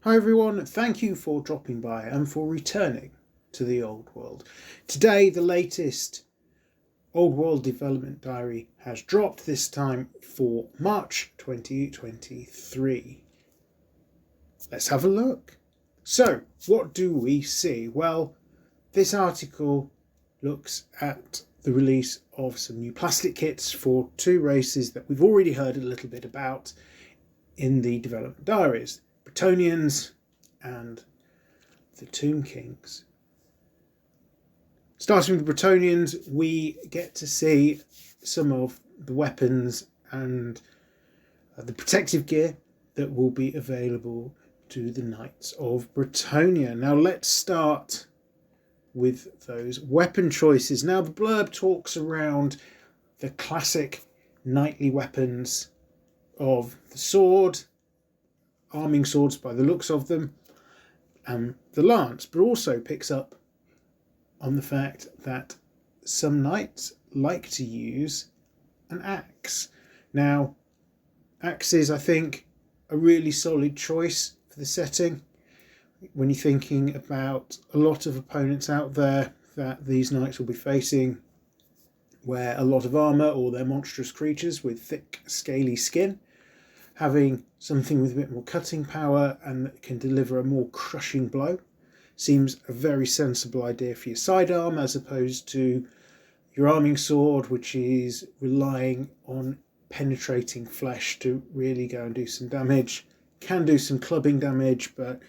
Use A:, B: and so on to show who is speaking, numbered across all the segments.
A: Hi everyone, thank you for dropping by and for returning to the Old World. Today the latest Old World development diary has dropped, this time for March 2023. Let's have a look. So, what do we see? Well, this article looks at the release of some new plastic kits for two races that we've already heard a little bit about in the development diaries. Bretonnians and the Tomb Kings. Starting with the Bretonnians, we get to see some of the weapons and the protective gear that will be available to the Knights of Bretonnia. Now let's start with those weapon choices. Now the blurb talks around the classic knightly weapons of the sword, arming swords by the looks of them, and the lance, but also picks up on the fact that some knights like to use an axe. Now, axes, I think, a really solid choice for the setting. When you're thinking about a lot of opponents out there that these knights will be facing, wear a lot of armour or they're monstrous creatures with thick, scaly skin, having something with a bit more cutting power and that can deliver a more crushing blow seems a very sensible idea for your sidearm, as opposed to your arming sword, which is relying on penetrating flesh to really go and do some damage. Can do some clubbing damage, but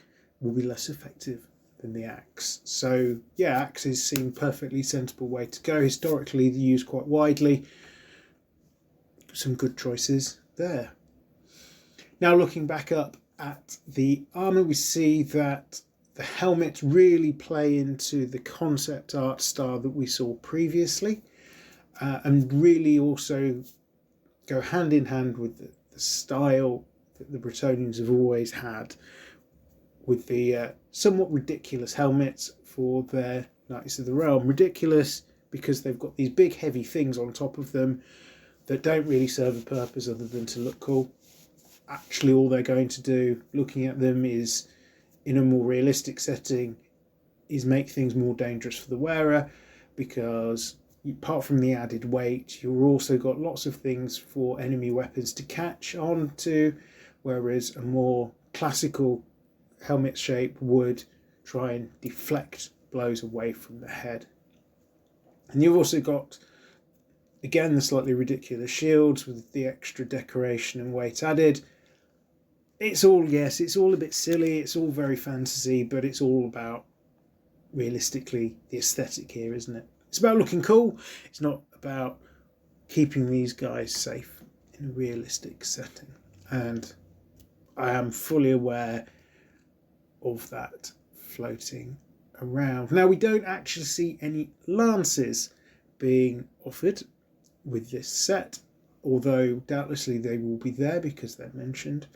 A: will be less effective than the axe. So yeah, axes seem perfectly sensible way to go. Historically they're used quite widely. Some good choices there. Now looking back up at the armour, we see that the helmets really play into the concept art style that we saw previously, and really also go hand in hand with the style that the Bretonnians have always had, with the somewhat ridiculous helmets for their Knights of the Realm. Ridiculous because they've got these big heavy things on top of them that don't really serve a purpose other than to look cool. Actually all they're going to do, looking at them, is in a more realistic setting, is make things more dangerous for the wearer, because apart from the added weight, you've also got lots of things for enemy weapons to catch on to, whereas a more classical helmet shape would try and deflect blows away from the head. And you've also got, again, the slightly ridiculous shields with the extra decoration and weight added. It's all, yes, it's all a bit silly, it's all very fantasy, but it's all about, realistically, the aesthetic here, isn't it? It's about looking cool. It's not about keeping these guys safe in a realistic setting. And I am fully aware of that floating around. Now, we don't actually see any lances being offered with this set, although doubtlessly they will be there because they're mentioned.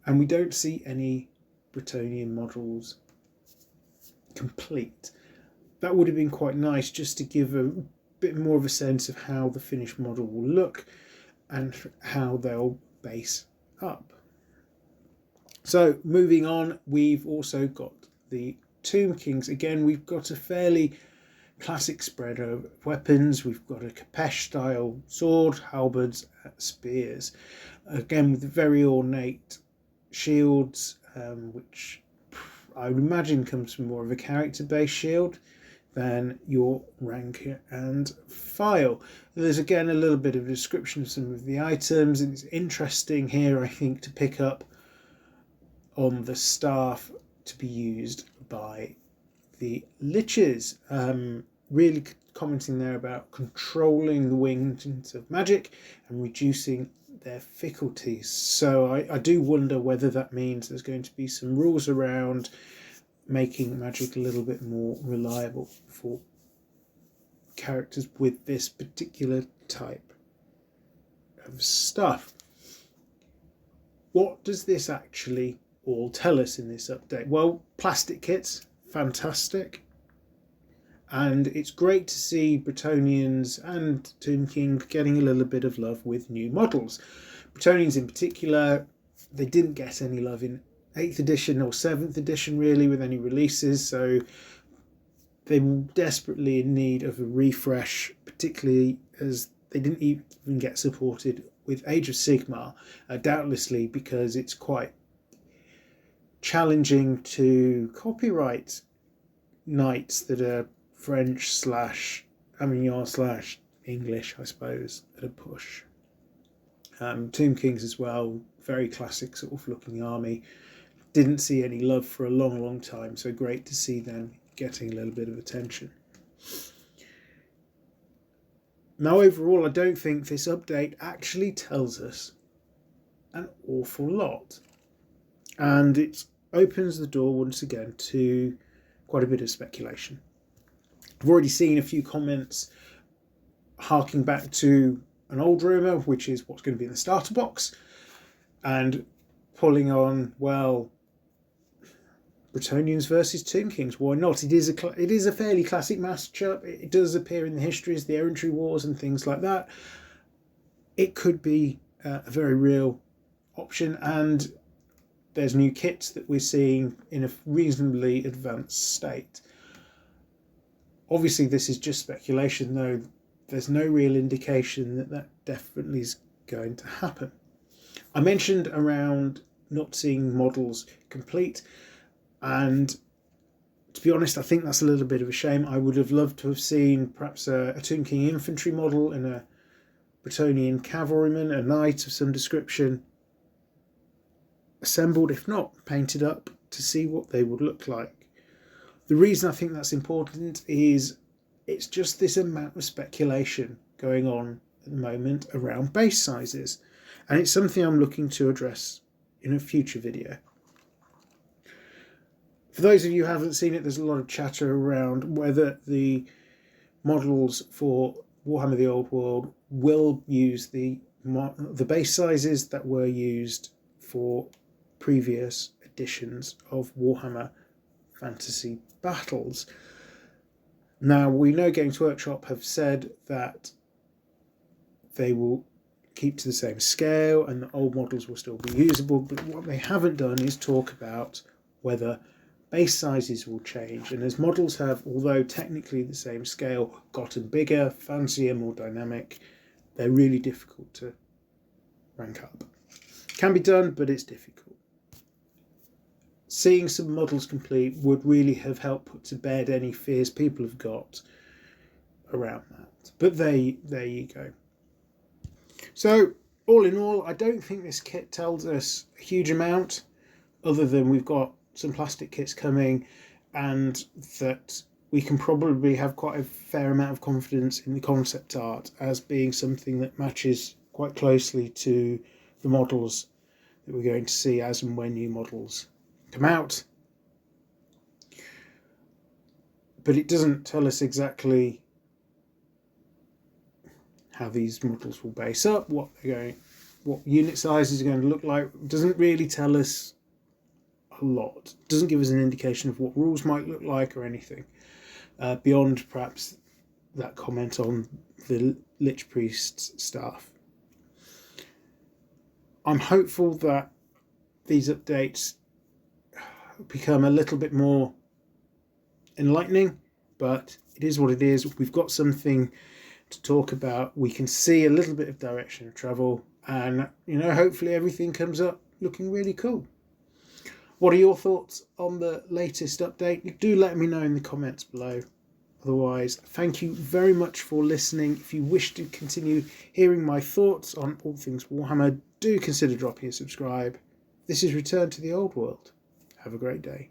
A: And we don't see any Bretonnian models complete. That would have been quite nice, just to give a bit more of a sense of how the finished model will look and how they'll base up. So moving on, we've also got the Tomb Kings. Again, we've got a fairly classic spread of weapons. We've got a Capesh style sword, halberds, spears, again with very ornate shields, which I would imagine comes from more of a character based shield than your rank and file. There's again a little bit of a description of some of the items, and it's interesting here, I think, to pick up on the staff to be used by the liches. Really commenting there about controlling the wings of magic and reducing their difficulties. So I do wonder whether that means there's going to be some rules around making magic a little bit more reliable for characters with this particular type of stuff. What does this actually all tell us in this update? Well, plastic kits, fantastic. And it's great to see Bretonnians and Tomb King getting a little bit of love with new models. Bretonnians in particular, they didn't get any love in 8th edition or 7th edition really with any releases, so they were desperately in need of a refresh, particularly as they didn't even get supported with Age of Sigmar, doubtlessly because it's quite challenging to copyright knights that are French / Avignon / English, I suppose, at a push. Tomb Kings as well, very classic sort of looking army. Didn't see any love for a long time, so great to see them getting a little bit of attention. Now overall, I don't think this update actually tells us an awful lot, and it opens the door once again to quite a bit of speculation. I've already seen a few comments harking back to an old rumour, which is what's going to be in the starter box, and pulling on, well, Bretonnians versus Tomb Kings. Why not? It is a fairly classic matchup. It does appear in the histories, the Errantry Wars and things like that. It could be a very real option, and there's new kits that we're seeing in a reasonably advanced state. Obviously, this is just speculation, though. There's no real indication that that definitely is going to happen. I mentioned around not seeing models complete, and to be honest, I think that's a little bit of a shame. I would have loved to have seen perhaps a Tomb King infantry model and a Bretonnian cavalryman, a knight of some description, assembled, if not painted up, to see what they would look like. The reason I think that's important is it's just this amount of speculation going on at the moment around base sizes, and it's something I'm looking to address in a future video. For those of you who haven't seen it, there's a lot of chatter around whether the models for Warhammer the Old World will use the base sizes that were used for previous editions of Warhammer Fantasy Battles. Now, we know Games Workshop have said that they will keep to the same scale and the old models will still be usable, but what they haven't done is talk about whether base sizes will change, and as models have, although technically the same scale, gotten bigger, fancier, more dynamic, they're really difficult to rank up. Can be done, but it's difficult. Seeing some models complete would really have helped put to bed any fears people have got around that. But there you go. So, all in all, I don't think this kit tells us a huge amount, other than we've got some plastic kits coming, and that we can probably have quite a fair amount of confidence in the concept art as being something that matches quite closely to the models that we're going to see as and when new models come out. But it doesn't tell us exactly how these models will base up, what unit sizes are going to look like. It doesn't really tell us a lot. It doesn't give us an indication of what rules might look like or anything, beyond perhaps that comment on the Lich Priest's staff. I'm hopeful that these updates become a little bit more enlightening, but it is what it is. We've got something to talk about. We can see a little bit of direction of travel, and hopefully everything comes up looking really cool. What are your thoughts on the latest update? Do let me know in the comments below. Otherwise, thank you very much for listening. If you wish to continue hearing my thoughts on all things Warhammer, do consider dropping a subscribe. This is Return to the Old World. Have a great day.